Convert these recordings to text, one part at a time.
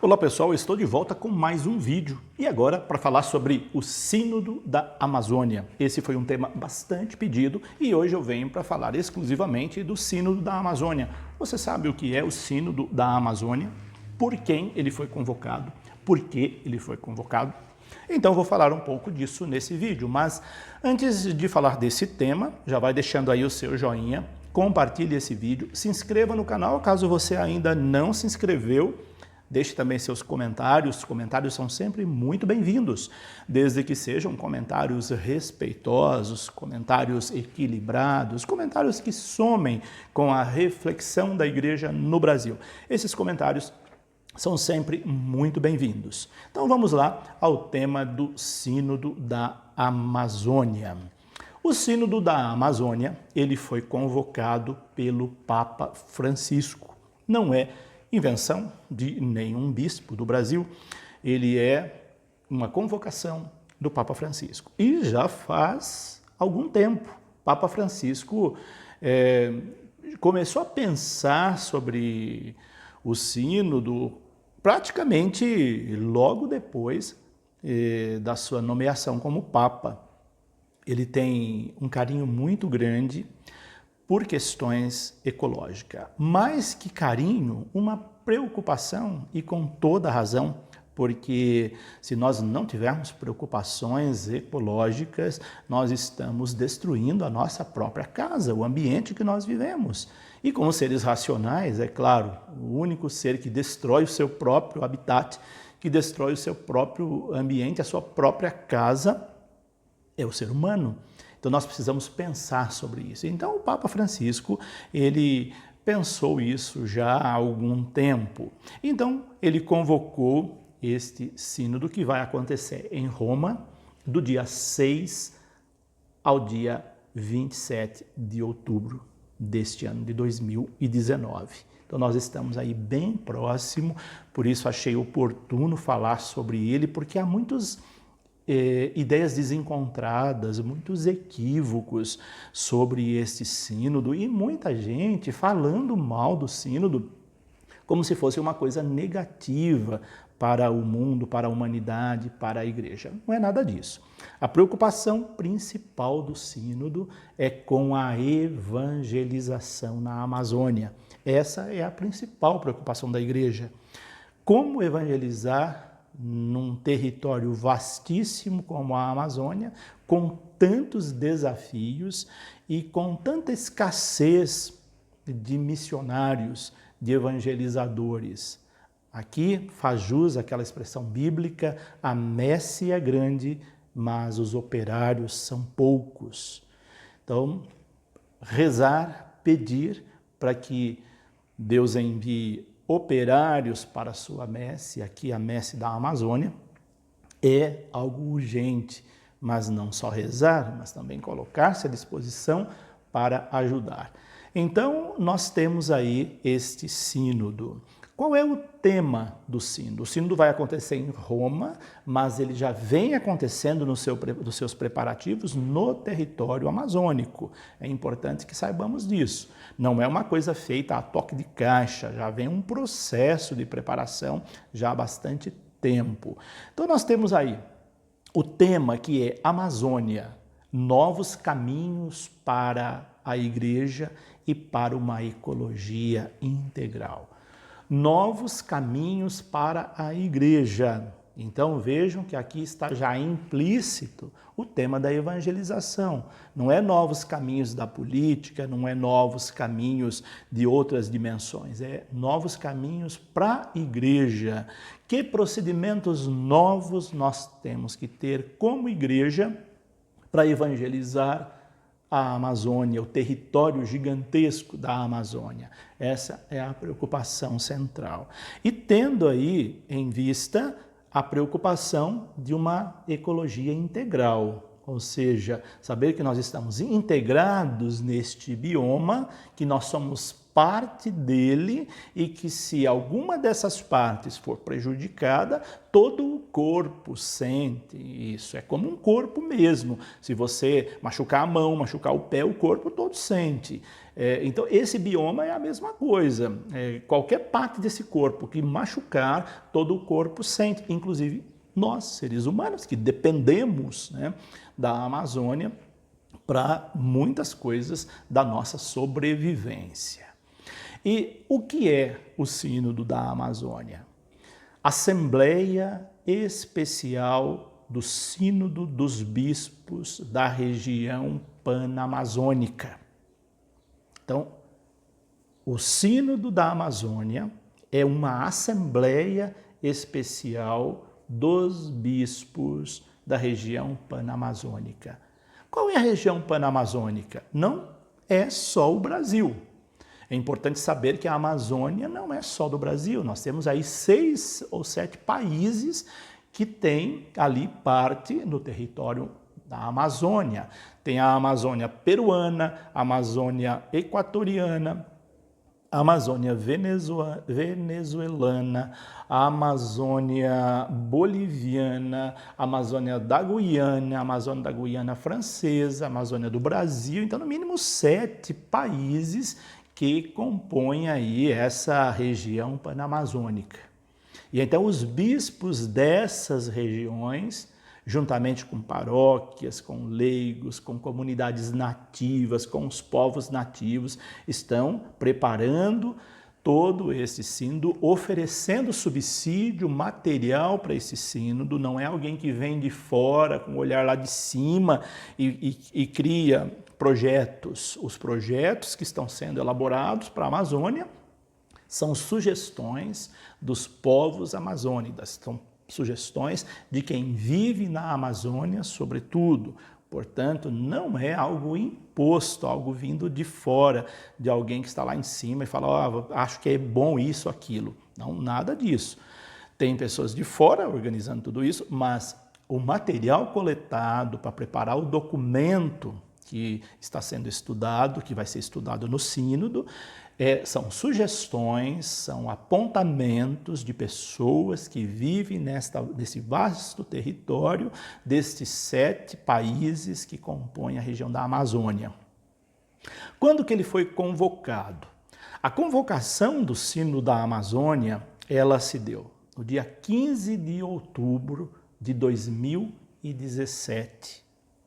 Olá pessoal, eu estou de volta com mais um vídeo e agora para falar sobre o Sínodo da Amazônia. Esse foi um tema bastante pedido e hoje eu venho para falar exclusivamente do Sínodo da Amazônia. Você sabe o que é o Sínodo da Amazônia? Por quem ele foi convocado? Por que ele foi convocado? Então vou falar um pouco disso nesse vídeo, mas antes de falar desse tema, já vai deixando aí o seu joinha, compartilhe esse vídeo, se inscreva no canal caso você ainda não se inscreveu. Deixe também seus comentários, os comentários são sempre muito bem-vindos, desde que sejam comentários respeitosos, comentários equilibrados, comentários que somem com a reflexão da igreja no Brasil. Esses comentários são sempre muito bem-vindos. Então vamos lá ao tema do Sínodo da Amazônia. O Sínodo da Amazônia, ele foi convocado pelo Papa Francisco. Não é invenção de nenhum bispo do Brasil, ele é uma convocação do Papa Francisco. E já faz algum tempo, Papa Francisco começou a pensar sobre o sínodo praticamente logo depois da sua nomeação como Papa. Ele tem um carinho muito grande por questões ecológicas. Mais que carinho, uma preocupação, e com toda razão, porque se nós não tivermos preocupações ecológicas, nós estamos destruindo a nossa própria casa, o ambiente que nós vivemos. E como seres racionais, é claro, o único ser que destrói o seu próprio habitat, que destrói o seu próprio ambiente, a sua própria casa, é o ser humano. Então nós precisamos pensar sobre isso. Então o Papa Francisco, ele pensou isso já há algum tempo. Então ele convocou este sínodo que vai acontecer em Roma, do dia 6 ao dia 27 de outubro deste ano de 2019. Então nós estamos aí bem próximo, por isso achei oportuno falar sobre ele, porque há muitos ideias desencontradas, muitos equívocos sobre este sínodo e muita gente falando mal do sínodo como se fosse uma coisa negativa para o mundo, para a humanidade, para a igreja. Não é nada disso. A preocupação principal do sínodo é com a evangelização na Amazônia. Essa é a principal preocupação da igreja. Como evangelizar num território vastíssimo como a Amazônia, com tantos desafios e com tanta escassez de missionários, de evangelizadores. Aqui faz jus àquela expressão bíblica, a messe é grande, mas os operários são poucos. Então, rezar, pedir para que Deus envie operários para a sua messe, aqui a messe da Amazônia, é algo urgente, mas não só rezar, mas também colocar-se à disposição para ajudar. Então, nós temos aí este sínodo. Qual é o tema do sínodo? O sínodo vai acontecer em Roma, mas ele já vem acontecendo nos seus preparativos no território amazônico. É importante que saibamos disso. Não é uma coisa feita a toque de caixa, já vem um processo de preparação já há bastante tempo. Então nós temos aí o tema que é Amazônia, novos caminhos para a igreja e para uma ecologia integral. Novos caminhos para a igreja. Então vejam que aqui está já implícito o tema da evangelização. Não é novos caminhos da política, não é novos caminhos de outras dimensões, é novos caminhos para a igreja. Que procedimentos novos nós temos que ter como igreja para evangelizar a Amazônia, o território gigantesco da Amazônia? Essa é a preocupação central. E tendo aí em vista a preocupação de uma ecologia integral, ou seja, saber que nós estamos integrados neste bioma, que nós somos parte dele e que se alguma dessas partes for prejudicada, todo o corpo sente isso. É como um corpo mesmo. Se você machucar a mão, machucar o pé, o corpo todo sente. Então, esse bioma é a mesma coisa. Qualquer parte desse corpo que machucar, todo o corpo sente, inclusive nós, seres humanos, que dependemos, né, da Amazônia para muitas coisas da nossa sobrevivência. E o que é o Sínodo da Amazônia? Assembleia Especial do Sínodo dos Bispos da região panamazônica. Então, o Sínodo da Amazônia é uma assembleia especial dos bispos da região panamazônica. Qual é a região panamazônica? Não é só o Brasil. É importante saber que a Amazônia não é só do Brasil. Nós temos aí 6 ou 7 países que têm ali parte no território da Amazônia. Tem a Amazônia peruana, a Amazônia equatoriana, a Amazônia venezuelana, a Amazônia boliviana, a Amazônia da Guiana francesa, a Amazônia do Brasil. Então, no mínimo 7 países que compõem aí essa região panamazônica. E então os bispos dessas regiões, juntamente com paróquias, com leigos, com comunidades nativas, com os povos nativos, estão preparando todo esse sínodo, oferecendo subsídio material para esse sínodo. Não é alguém que vem de fora, com o olhar lá de cima e cria projetos. Os projetos que estão sendo elaborados para a Amazônia são sugestões dos povos amazônicos, são sugestões de quem vive na Amazônia, sobretudo. Portanto, não é algo imposto, algo vindo de fora, de alguém que está lá em cima e fala, acho que é bom isso, aquilo. Não, nada disso. Tem pessoas de fora organizando tudo isso, mas o material coletado para preparar o documento que está sendo estudado, que vai ser estudado no sínodo, são sugestões, são apontamentos de pessoas que vivem nesse vasto território destes 7 países que compõem a região da Amazônia. Quando que ele foi convocado? A convocação do Sínodo da Amazônia, ela se deu no dia 15 de outubro de 2017,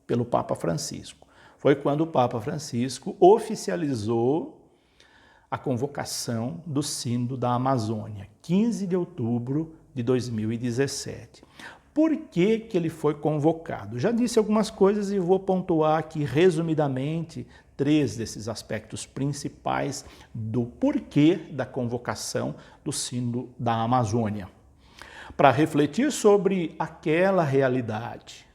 pelo Papa Francisco. Foi quando o Papa Francisco oficializou a convocação do Sínodo da Amazônia, 15 de outubro de 2017. Por que que ele foi convocado? Já disse algumas coisas e vou pontuar aqui resumidamente 3 desses aspectos principais do porquê da convocação do Sínodo da Amazônia. Para refletir sobre aquela realidade,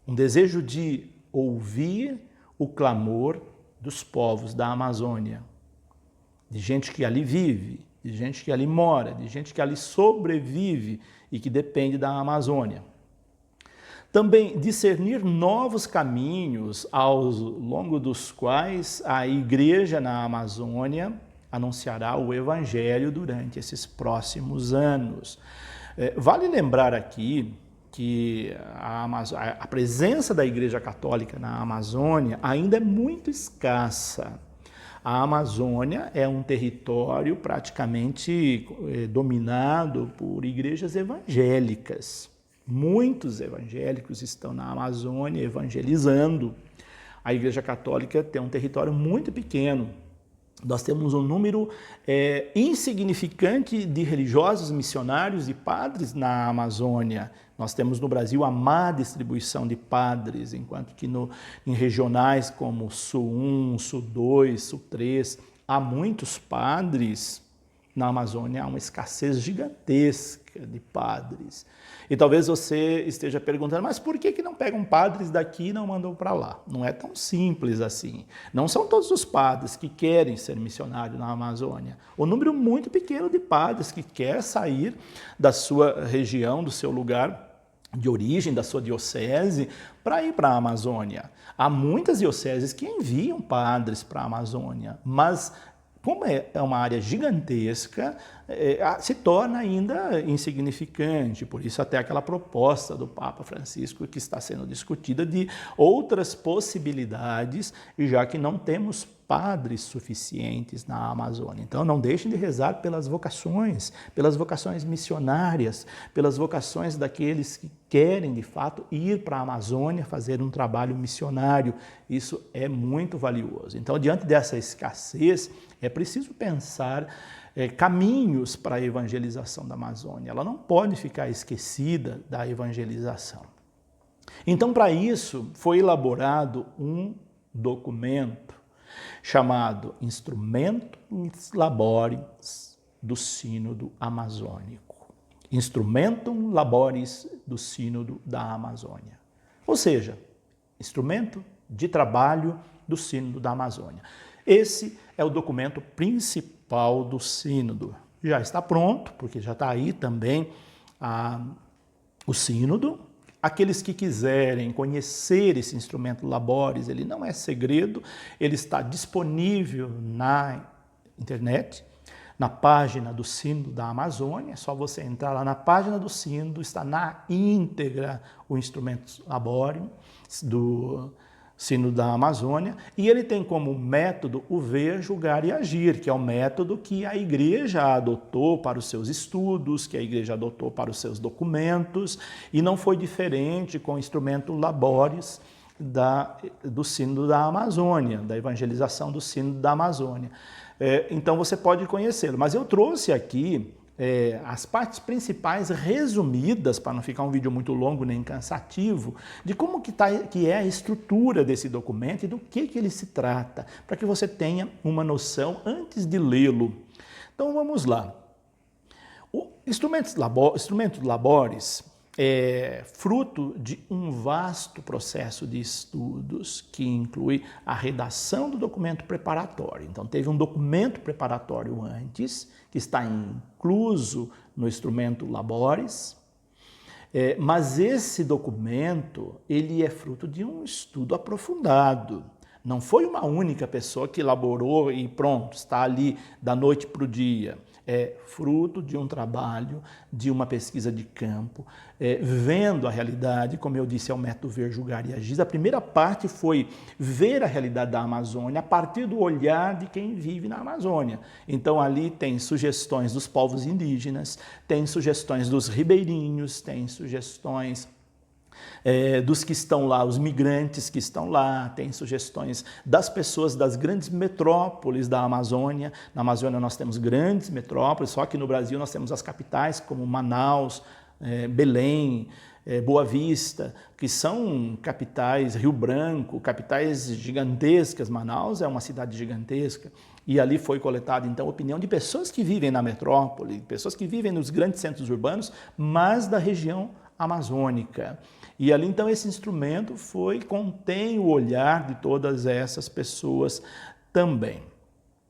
um desejo de ouvir o clamor dos povos da Amazônia, de gente que ali vive, de gente que ali mora, de gente que ali sobrevive e que depende da Amazônia. Também discernir novos caminhos ao longo dos quais a igreja na Amazônia anunciará o evangelho durante esses próximos anos. Vale lembrar aqui que a presença da Igreja Católica na Amazônia ainda é muito escassa. A Amazônia é um território praticamente dominado por igrejas evangélicas. Muitos evangélicos estão na Amazônia evangelizando. A Igreja Católica tem um território muito pequeno. Nós temos um número insignificante de religiosos, missionários e padres na Amazônia. Nós temos no Brasil a má distribuição de padres, enquanto que em regionais como Sul 1, Sul 2, Sul 3, há muitos padres. Na Amazônia há uma escassez gigantesca de padres. E talvez você esteja perguntando, mas por que não pegam padres daqui e não mandam para lá? Não é tão simples assim. Não são todos os padres que querem ser missionários na Amazônia. O número muito pequeno de padres que quer sair da sua região, do seu lugar de origem, da sua diocese, para ir para a Amazônia. Há muitas dioceses que enviam padres para a Amazônia, mas como é uma área gigantesca, se torna ainda insignificante. Por isso até aquela proposta do Papa Francisco que está sendo discutida de outras possibilidades, já que não temos padres suficientes na Amazônia. Então não deixem de rezar pelas vocações missionárias, pelas vocações daqueles que querem de fato ir para a Amazônia fazer um trabalho missionário. Isso é muito valioso. Então, diante dessa escassez, é preciso pensar caminhos para a evangelização da Amazônia. Ela não pode ficar esquecida da evangelização. Então, para isso, foi elaborado um documento chamado Instrumentum Laboris do Sínodo Amazônico. Instrumentum Laboris do Sínodo da Amazônia. Ou seja, instrumento de trabalho do Sínodo da Amazônia. Esse é o documento principal do Sínodo. Já está pronto, porque já está aí também o Sínodo. Aqueles que quiserem conhecer esse instrumento Laboris, ele não é segredo, ele está disponível na internet, na página do Sínodo da Amazônia. É só você entrar lá na página do Sínodo, está na íntegra o instrumento Laboris do Sínodo da Amazônia, e ele tem como método o ver, julgar e agir, que é o método que a Igreja adotou para os seus estudos, que a Igreja adotou para os seus documentos, e não foi diferente com o instrumento Laboris do Sínodo da Amazônia, da evangelização do Sínodo da Amazônia. Então você pode conhecê-lo, mas eu trouxe aqui as partes principais resumidas, para não ficar um vídeo muito longo nem cansativo, de como que é a estrutura desse documento e do que ele se trata, para que você tenha uma noção antes de lê-lo. Então vamos lá. O Instrumentum Laboris é fruto de um vasto processo de estudos que inclui a redação do documento preparatório. Então, teve um documento preparatório antes, que está incluso no Instrumentum Laboris, mas esse documento ele é fruto de um estudo aprofundado. Não foi uma única pessoa que elaborou e pronto, está ali da noite para o dia. É fruto de um trabalho, de uma pesquisa de campo, vendo a realidade, como eu disse, é o método ver, julgar e agir. A primeira parte foi ver a realidade da Amazônia a partir do olhar de quem vive na Amazônia. Então ali tem sugestões dos povos indígenas, tem sugestões dos ribeirinhos, tem sugestões dos que estão lá, os migrantes que estão lá, tem sugestões das pessoas das grandes metrópoles da Amazônia. Na Amazônia nós temos grandes metrópoles, só que no Brasil nós temos as capitais como Manaus, Belém, Boa Vista, que são capitais, Rio Branco, capitais gigantescas. Manaus é uma cidade gigantesca. E ali foi coletada, então, a opinião de pessoas que vivem na metrópole, pessoas que vivem nos grandes centros urbanos, mas da região amazônica. E ali, então, esse instrumento contém o olhar de todas essas pessoas também.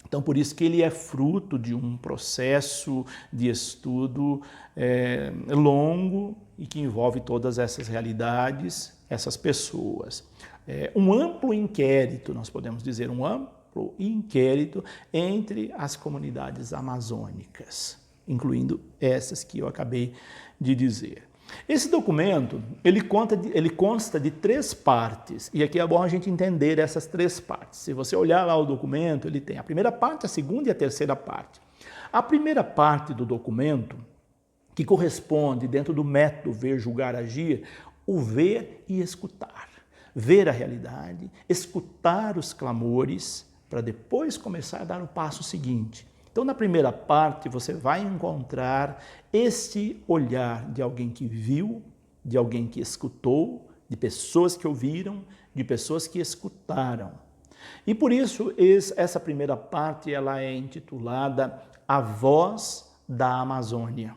Então, por isso que ele é fruto de um processo de estudo longo e que envolve todas essas realidades, essas pessoas. Um amplo inquérito, nós podemos dizer, um amplo inquérito entre as comunidades amazônicas, incluindo essas que eu acabei de dizer. Esse documento, ele consta de 3 partes, e aqui é bom a gente entender essas 3 partes. Se você olhar lá o documento, ele tem a primeira parte, a segunda e a terceira parte. A primeira parte do documento, que corresponde dentro do método ver, julgar, agir, o ver e escutar. Ver a realidade, escutar os clamores, para depois começar a dar o passo seguinte. Então, na primeira parte, você vai encontrar esse olhar de alguém que viu, de alguém que escutou, de pessoas que ouviram, de pessoas que escutaram. E por isso, essa primeira parte ela é intitulada A Voz da Amazônia.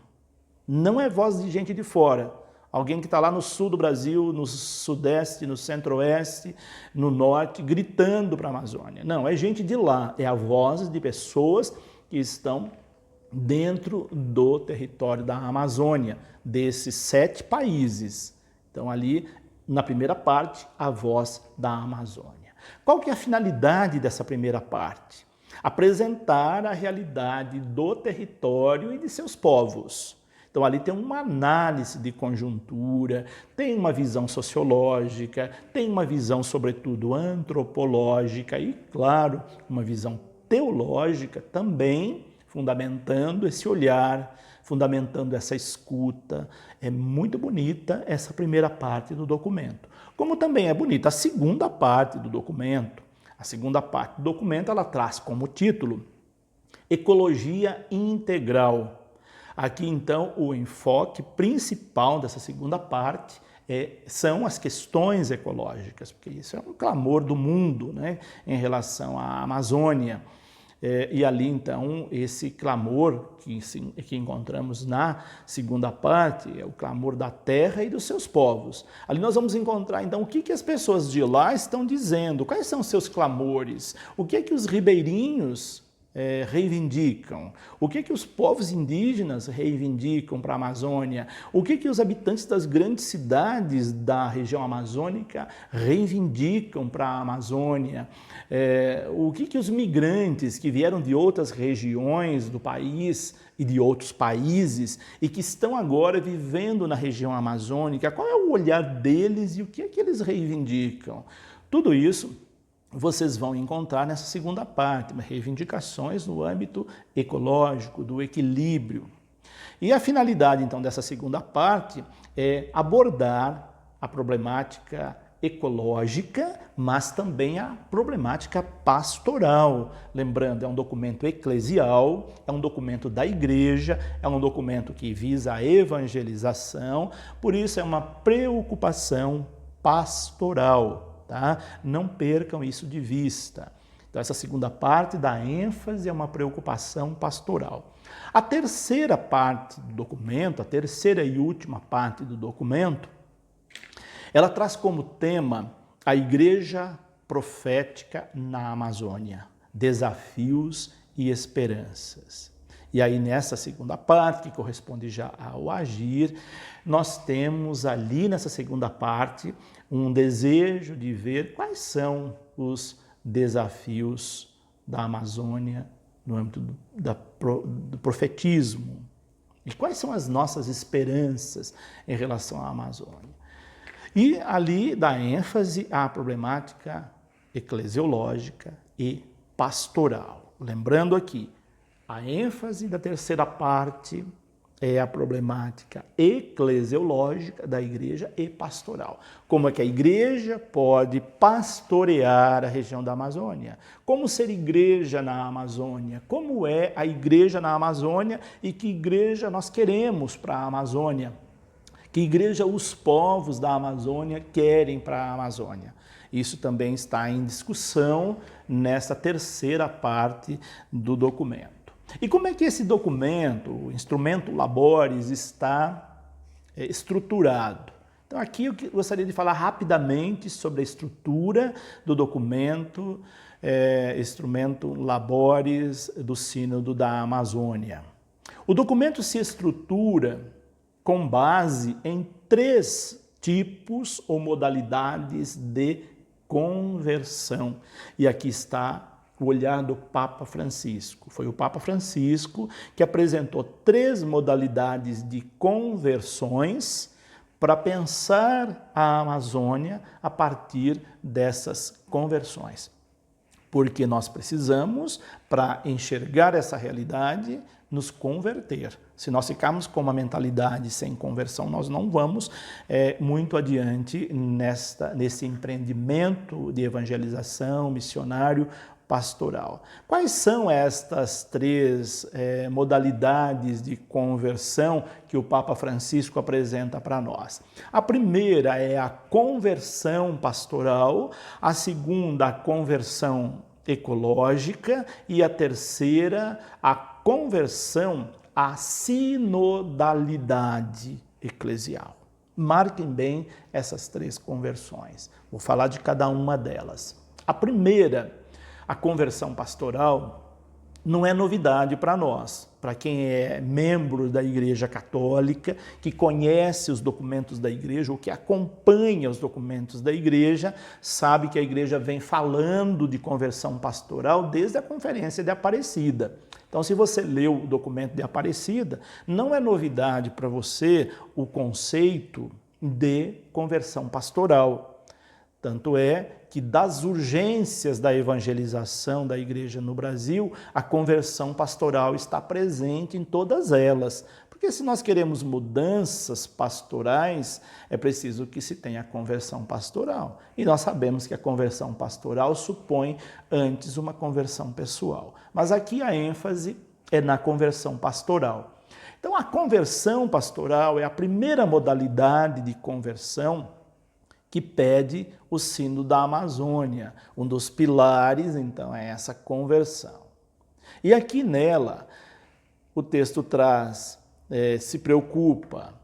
Não é voz de gente de fora, alguém que está lá no sul do Brasil, no sudeste, no centro-oeste, no norte, gritando para a Amazônia. Não, é gente de lá, é a voz de pessoas que estão dentro do território da Amazônia, desses 7 países. Então, ali, na primeira parte, a voz da Amazônia. Qual que é a finalidade dessa primeira parte? apresentar a realidade do território e de seus povos. Então ali tem uma análise de conjuntura, tem uma visão sociológica, tem uma visão sobretudo antropológica e, claro, uma visão teológica também, fundamentando esse olhar, fundamentando essa escuta. É muito bonita essa primeira parte do documento. Como também é bonita a segunda parte do documento. A segunda parte do documento ela traz como título Ecologia Integral. Aqui, então, o enfoque principal dessa segunda parte são as questões ecológicas, porque isso é um clamor do mundo, né, em relação à Amazônia. E ali, então, esse clamor que encontramos na segunda parte é o clamor da terra e dos seus povos. Ali nós vamos encontrar, então, o que as pessoas de lá estão dizendo, quais são os seus clamores, o que os ribeirinhos reivindicam, o que os povos indígenas reivindicam para a Amazônia, o que os habitantes das grandes cidades da região amazônica reivindicam para a Amazônia, o que os migrantes que vieram de outras regiões do país e de outros países e que estão agora vivendo na região amazônica, qual é o olhar deles e o que eles reivindicam. Tudo isso vocês vão encontrar nessa segunda parte, reivindicações no âmbito ecológico, do equilíbrio. E a finalidade, então, dessa segunda parte é abordar a problemática ecológica, mas também a problemática pastoral. Lembrando, é um documento eclesial, é um documento da igreja, é um documento que visa a evangelização, por isso é uma preocupação pastoral. Tá? Não percam isso de vista. Então, essa segunda parte dá ênfase a uma preocupação pastoral. A terceira parte do documento, a terceira e última parte do documento, ela traz como tema a Igreja Profética na Amazônia, desafios e esperanças. E aí, nessa segunda parte, que corresponde já ao agir, nós temos ali nessa segunda parte um desejo de ver quais são os desafios da Amazônia no âmbito do profetismo e quais são as nossas esperanças em relação à Amazônia. E ali dá ênfase à problemática eclesiológica e pastoral. Lembrando aqui, a ênfase da terceira parte é a problemática eclesiológica da igreja e pastoral. Como é que a igreja pode pastorear a região da Amazônia? Como ser igreja na Amazônia? Como é a igreja na Amazônia e que igreja nós queremos para a Amazônia? Que igreja os povos da Amazônia querem para a Amazônia? Isso também está em discussão nessa terceira parte do documento. E como é que esse documento, o instrumento Labores, está estruturado? Então aqui eu gostaria de falar rapidamente sobre a estrutura do documento, instrumento Labores do Sínodo da Amazônia. O documento se estrutura com base em 3 tipos ou modalidades de conversão. E aqui está o olhar do Papa Francisco. Foi o Papa Francisco que apresentou 3 modalidades de conversões para pensar a Amazônia a partir dessas conversões. Porque nós precisamos, para enxergar essa realidade, nos converter. Se nós ficarmos com uma mentalidade sem conversão, nós não vamos muito adiante nesse empreendimento de evangelização, missionário, pastoral. Quais são estas 3 modalidades de conversão que o Papa Francisco apresenta para nós? A primeira é a conversão pastoral, a segunda, a conversão ecológica e a terceira, a conversão à sinodalidade eclesial. Marquem bem essas 3 conversões. Vou falar de cada uma delas. A primeira, a conversão pastoral, não é novidade para nós. para quem é membro da Igreja Católica, que conhece os documentos da Igreja ou que acompanha os documentos da Igreja, sabe que a Igreja vem falando de conversão pastoral desde a Conferência de Aparecida. Então, se você leu o documento de Aparecida, não é novidade para você o conceito de conversão pastoral. Tanto é que das urgências da evangelização da igreja no Brasil, a conversão pastoral está presente em todas elas. Porque se nós queremos mudanças pastorais, é preciso que se tenha a conversão pastoral. E nós sabemos que a conversão pastoral supõe antes uma conversão pessoal. Mas aqui a ênfase é na conversão pastoral. Então a conversão pastoral é a primeira modalidade de conversão que pede o Sínodo da Amazônia. Um dos pilares, então, é essa conversão. E aqui nela, o texto traz, se preocupa.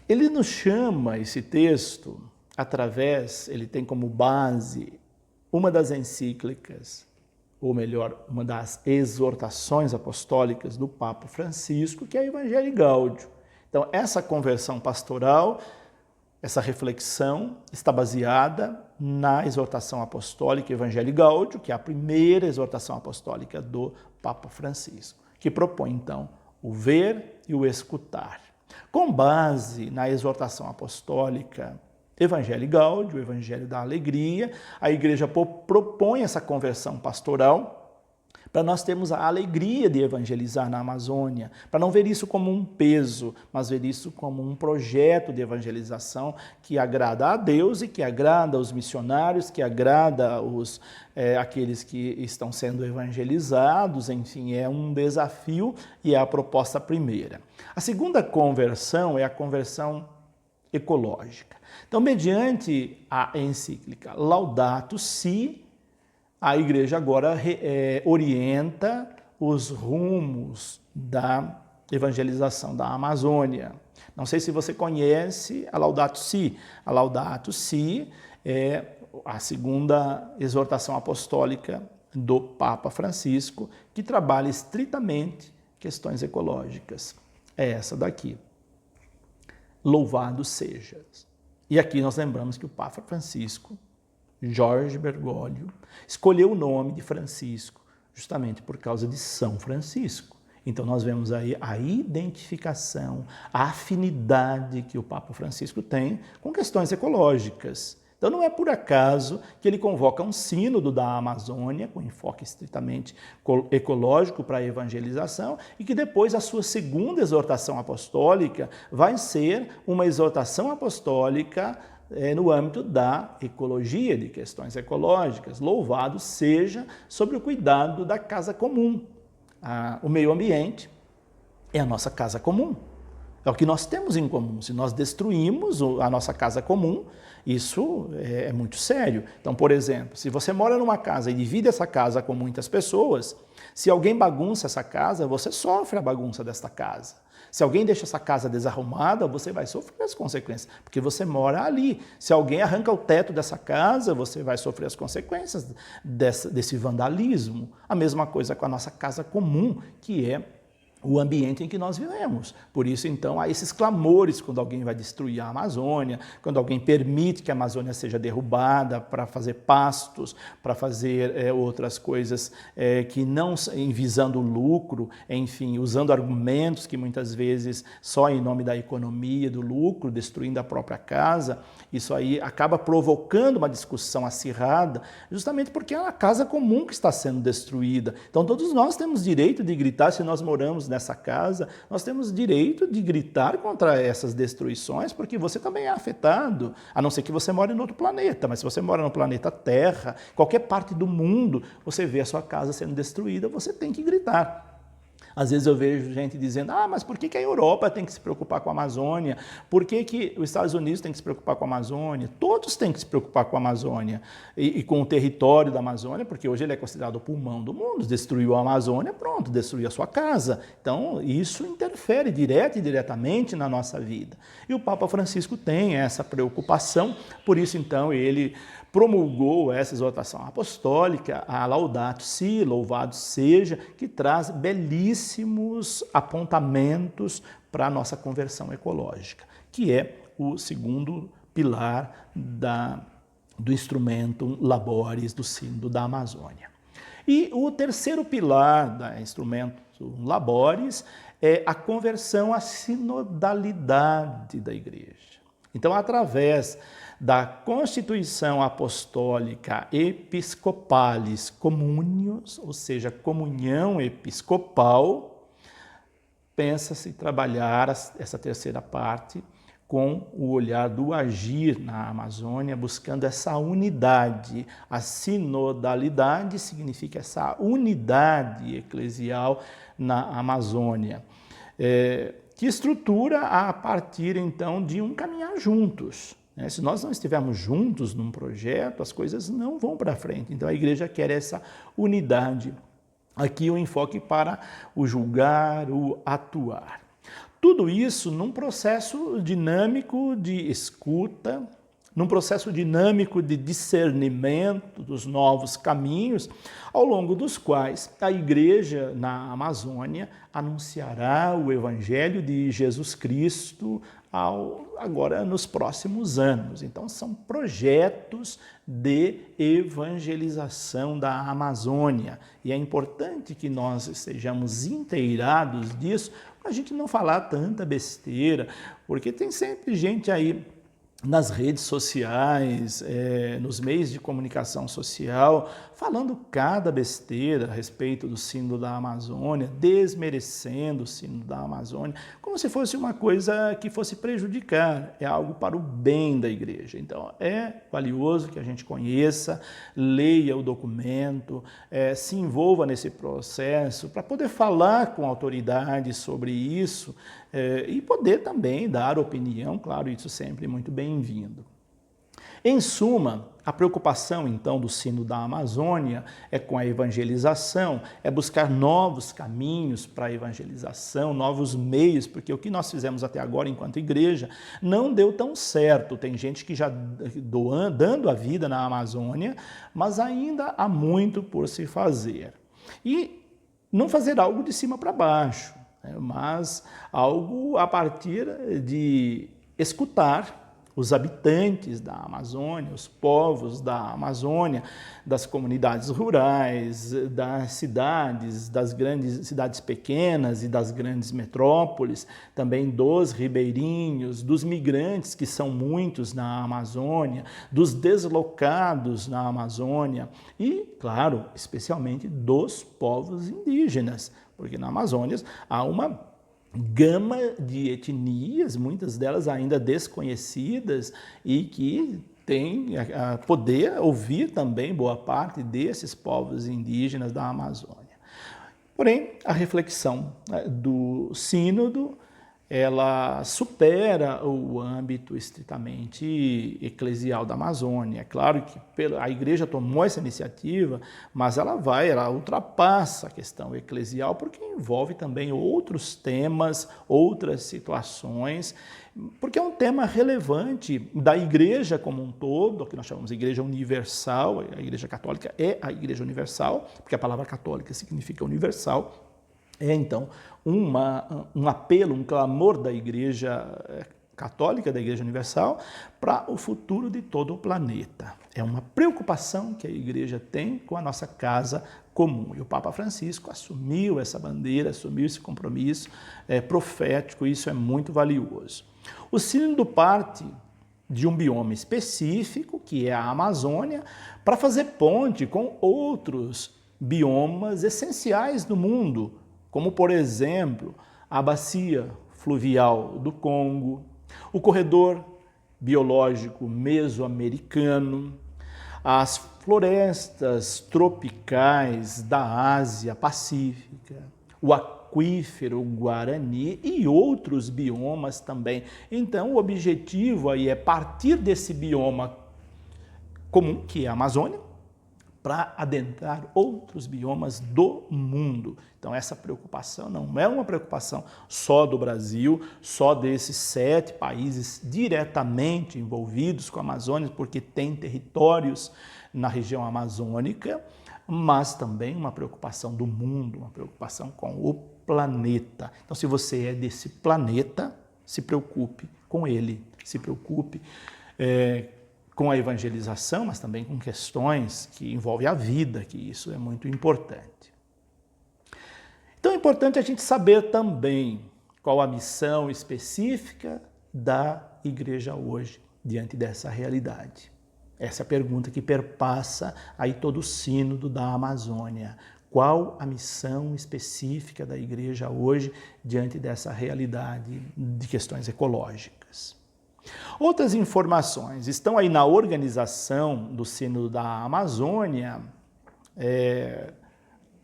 Ele nos chama, esse texto, ele tem como base uma das encíclicas, ou melhor, uma das exortações apostólicas do Papa Francisco, que é a Evangelii Gaudium. Então, essa conversão pastoral, essa reflexão está baseada na exortação apostólica Evangelii Gaudium, que é a primeira exortação apostólica do Papa Francisco, que propõe, então, o ver e o escutar. Com base na exortação apostólica Evangelii Gaudium, o Evangelho da Alegria, a Igreja propõe essa conversão pastoral para nós termos a alegria de evangelizar na Amazônia, para não ver isso como um peso, mas ver isso como um projeto de evangelização que agrada a Deus e que agrada os missionários, que agrada aqueles que estão sendo evangelizados, enfim, é um desafio e é a proposta primeira. A segunda conversão é a conversão ecológica. Então, mediante a encíclica Laudato Si, a Igreja agora orienta os rumos da evangelização da Amazônia. Não sei se você conhece a Laudato Si. A Laudato Si é a segunda exortação apostólica do Papa Francisco, que trabalha estritamente questões ecológicas. É essa daqui. Louvado sejas. E aqui nós lembramos que o Papa Francisco, Jorge Bergoglio, escolheu o nome de Francisco justamente por causa de São Francisco. Então nós vemos aí a identificação, a afinidade que o Papa Francisco tem com questões ecológicas. Então não é por acaso que ele convoca um sínodo da Amazônia, com enfoque estritamente ecológico para a evangelização, e que depois a sua segunda exortação apostólica vai ser uma exortação apostólica no âmbito da ecologia, de questões ecológicas. Louvado seja sobre o cuidado da casa comum. O meio ambiente é a nossa casa comum. É o que nós temos em comum. Se nós destruímos a nossa casa comum, isso é muito sério. Então, por exemplo, se você mora numa casa e divide essa casa com muitas pessoas, se alguém bagunça essa casa, você sofre a bagunça desta casa. Se alguém deixa essa casa desarrumada, você vai sofrer as consequências, porque você mora ali. Se alguém arranca o teto dessa casa, você vai sofrer as consequências desse vandalismo. A mesma coisa com a nossa casa comum, que é o ambiente em que nós vivemos. Por isso, então, há esses clamores quando alguém vai destruir a Amazônia, quando alguém permite que a Amazônia seja derrubada para fazer pastos, para fazer outras coisas que não visando lucro, enfim, usando argumentos que muitas vezes só em nome da economia, do lucro, destruindo a própria casa. Isso aí acaba provocando uma discussão acirrada, justamente porque é a casa comum que está sendo destruída. Então, todos nós temos direito de gritar se nós moramos nessa casa, nós temos direito de gritar contra essas destruições, porque você também é afetado, a não ser que você mora em outro planeta, mas se você mora no planeta Terra, qualquer parte do mundo, você vê a sua casa sendo destruída, você tem que gritar. Às vezes eu vejo gente dizendo, mas por que a Europa tem que se preocupar com a Amazônia? Por que os Estados Unidos têm que se preocupar com a Amazônia? Todos têm que se preocupar com a Amazônia e com o território da Amazônia, porque hoje ele é considerado o pulmão do mundo. Destruiu a Amazônia, pronto, destruiu a sua casa. Então, isso interfere direto e diretamente na nossa vida. E o Papa Francisco tem essa preocupação, por isso, então, ele promulgou essa exortação apostólica, a Laudato Si, louvado seja, que traz belíssimos apontamentos para a nossa conversão ecológica, que é o segundo pilar do instrumento Labores do Sínodo da Amazônia. E o terceiro pilar do instrumento Labores é a conversão à sinodalidade da Igreja. Então, através da Constituição Apostólica Episcopalis Communius, ou seja, comunhão episcopal, pensa-se trabalhar essa terceira parte com o olhar do agir na Amazônia, buscando essa unidade. A sinodalidade significa essa unidade eclesial na Amazônia, que estrutura a partir, então, de um caminhar juntos. Se nós não estivermos juntos num projeto, as coisas não vão para frente. Então, a Igreja quer essa unidade. Aqui o enfoque para o julgar, o atuar. Tudo isso num processo dinâmico de escuta, num processo dinâmico de discernimento dos novos caminhos, ao longo dos quais a Igreja na Amazônia anunciará o Evangelho de Jesus Cristo agora nos próximos anos. Então, são projetos de evangelização da Amazônia. E é importante que nós estejamos inteirados disso, para a gente não falar tanta besteira, porque tem sempre gente aí nas redes sociais, nos meios de comunicação social, falando cada besteira a respeito do Sínodo da Amazônia, desmerecendo o Sínodo da Amazônia, como se fosse uma coisa que fosse prejudicar, é algo para o bem da Igreja. Então, é valioso que a gente conheça, leia o documento, se envolva nesse processo, para poder falar com autoridade sobre isso, e poder também dar opinião, claro, isso sempre muito bem-vindo. Em suma, a preocupação, então, do Sínodo da Amazônia é com a evangelização, é buscar novos caminhos para a evangelização, novos meios, porque o que nós fizemos até agora enquanto igreja não deu tão certo. Tem gente que já dando a vida na Amazônia, mas ainda há muito por se fazer. E não fazer algo de cima para baixo, mas algo a partir de escutar os habitantes da Amazônia, os povos da Amazônia, das comunidades rurais, das grandes cidades pequenas e das grandes metrópoles, também dos ribeirinhos, dos migrantes, que são muitos na Amazônia, dos deslocados na Amazônia e, claro, especialmente dos povos indígenas, porque na Amazônia há uma gama de etnias, muitas delas ainda desconhecidas e que tem a poder ouvir também boa parte desses povos indígenas da Amazônia. Porém, a reflexão do Sínodo, ela supera o âmbito estritamente eclesial da Amazônia. É claro que a Igreja tomou essa iniciativa, mas ela ultrapassa a questão eclesial, porque envolve também outros temas, outras situações, porque é um tema relevante da Igreja como um todo, que nós chamamos de Igreja Universal. A Igreja Católica é a Igreja Universal, porque a palavra católica significa universal. É, então, um apelo, um clamor da Igreja Católica, da Igreja Universal, para o futuro de todo o planeta. É uma preocupação que a Igreja tem com a nossa casa comum. E o Papa Francisco assumiu essa bandeira, assumiu esse compromisso profético, e isso é muito valioso. O Sínodo parte de um bioma específico, que é a Amazônia, para fazer ponte com outros biomas essenciais do mundo, como, por exemplo, a bacia fluvial do Congo, o corredor biológico mesoamericano, as florestas tropicais da Ásia Pacífica, o aquífero Guarani e outros biomas também. Então, o objetivo aí é partir desse bioma comum, que é a Amazônia, para adentrar outros biomas do mundo. Então essa preocupação não é uma preocupação só do Brasil, só desses 7 países diretamente envolvidos com a Amazônia, porque tem territórios na região amazônica, mas também uma preocupação do mundo, uma preocupação com o planeta. Então se você é desse planeta, se preocupe com ele, se preocupe com a evangelização, mas também com questões que envolvem a vida, que isso é muito importante. Então é importante a gente saber também qual a missão específica da igreja hoje, diante dessa realidade. Essa é a pergunta que perpassa aí todo o sínodo da Amazônia. Qual a missão específica da igreja hoje, diante dessa realidade de questões ecológicas? Outras informações estão aí na organização do Sínodo da Amazônia,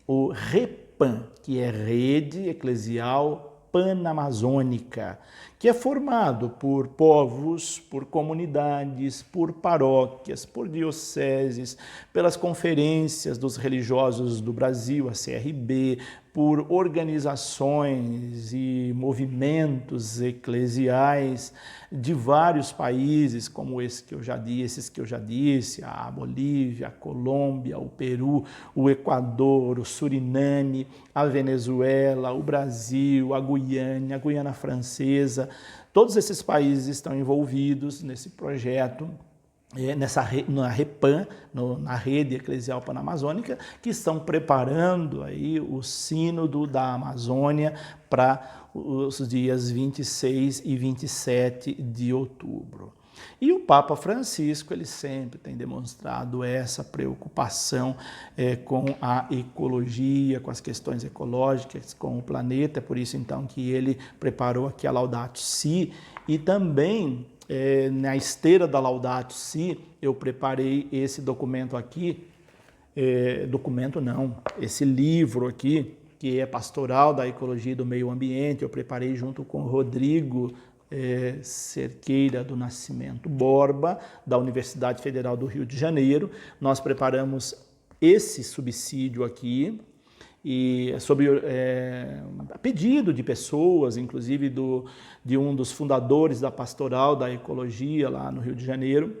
o REPAN, que é Rede Eclesial Panamazônica, que é formado por povos, por comunidades, por paróquias, por dioceses, pelas conferências dos religiosos do Brasil, a CRB, por organizações e movimentos eclesiais de vários países, como esses que eu já disse, a Bolívia, a Colômbia, o Peru, o Equador, o Suriname, a Venezuela, o Brasil, a Guiana Francesa. Todos esses países estão envolvidos nesse projeto, na REPAN, na Rede Eclesial Panamazônica, que estão preparando aí o Sínodo da Amazônia para os dias 26 e 27 de outubro. E o Papa Francisco, ele sempre tem demonstrado essa preocupação com a ecologia, com as questões ecológicas, com o planeta, é por isso então que ele preparou aqui a Laudato Si, e também na esteira da Laudato Si, eu preparei esse documento aqui, esse livro aqui, que é Pastoral da Ecologia e do Meio Ambiente, eu preparei junto com o Rodrigo Cerqueira do Nascimento Borba, da Universidade Federal do Rio de Janeiro. Nós preparamos esse subsídio aqui, e sobre pedido de pessoas, inclusive de um dos fundadores da Pastoral da Ecologia lá no Rio de Janeiro.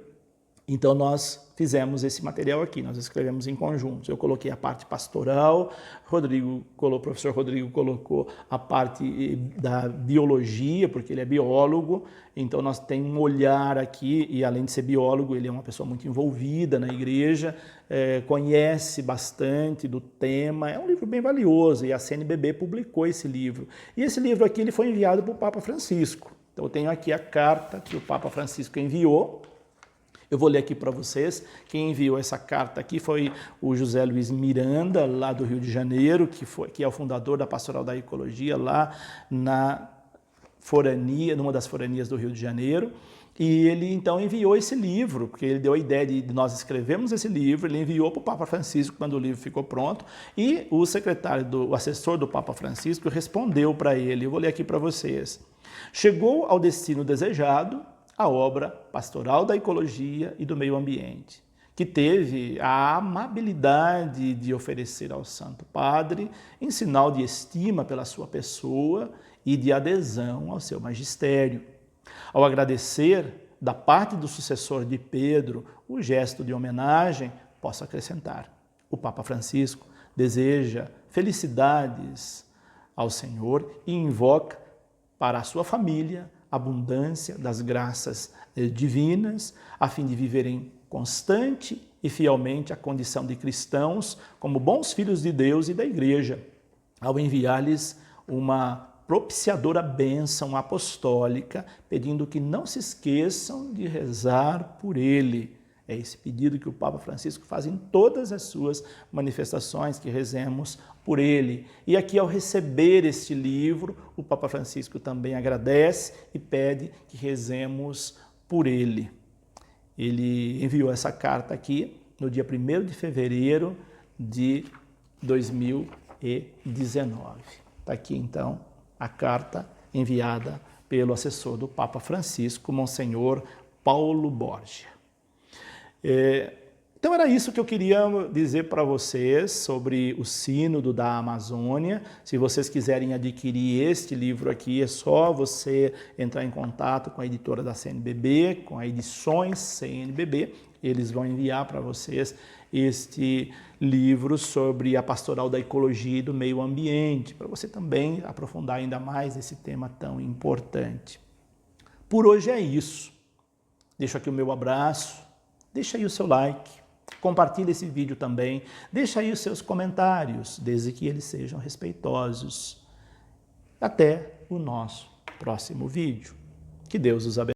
Então nós fizemos esse material aqui, nós escrevemos em conjunto. Eu coloquei a parte pastoral, o professor Rodrigo colocou a parte da biologia, porque ele é biólogo, então nós temos um olhar aqui, e além de ser biólogo, ele é uma pessoa muito envolvida na igreja, conhece bastante do tema, é um livro bem valioso, e a CNBB publicou esse livro. E esse livro aqui ele foi enviado para o Papa Francisco. Então eu tenho aqui a carta que o Papa Francisco enviou. Eu vou ler aqui para vocês. Quem enviou essa carta aqui foi o José Luiz Miranda, lá do Rio de Janeiro, que é o fundador da Pastoral da Ecologia, lá na forania, numa das foranias do Rio de Janeiro. E ele então enviou esse livro, porque ele deu a ideia de nós escrevermos esse livro, ele enviou para o Papa Francisco quando o livro ficou pronto, e o assessor do Papa Francisco respondeu para ele. Eu vou ler aqui para vocês. Chegou ao destino desejado a obra Pastoral da Ecologia e do Meio Ambiente, que teve a amabilidade de oferecer ao Santo Padre, em sinal de estima pela sua pessoa e de adesão ao seu magistério. Ao agradecer, da parte do sucessor de Pedro, o gesto de homenagem, posso acrescentar: o Papa Francisco deseja felicidades ao Senhor e invoca para a sua família abundância das graças divinas, a fim de viverem constante e fielmente a condição de cristãos, como bons filhos de Deus e da Igreja, ao enviar-lhes uma propiciadora bênção apostólica, pedindo que não se esqueçam de rezar por ele. É esse pedido que o Papa Francisco faz em todas as suas manifestações, que rezemos por ele. E aqui, ao receber este livro, o Papa Francisco também agradece e pede que rezemos por ele. Ele enviou essa carta aqui no dia 1º de fevereiro de 2019. Está aqui, então, a carta enviada pelo assessor do Papa Francisco, Monsenhor Paulo Borgia. Então era isso que eu queria dizer para vocês sobre o Sínodo da Amazônia. Se vocês quiserem adquirir este livro aqui, é só você entrar em contato com a editora da CNBB, com a Edições CNBB. Eles vão enviar para vocês este livro sobre a pastoral da ecologia e do meio ambiente, para você também aprofundar ainda mais esse tema tão importante. Por hoje é isso. Deixo aqui o meu abraço, deixa aí o seu like. Compartilhe esse vídeo também, deixa aí os seus comentários, desde que eles sejam respeitosos. Até o nosso próximo vídeo. Que Deus os abençoe.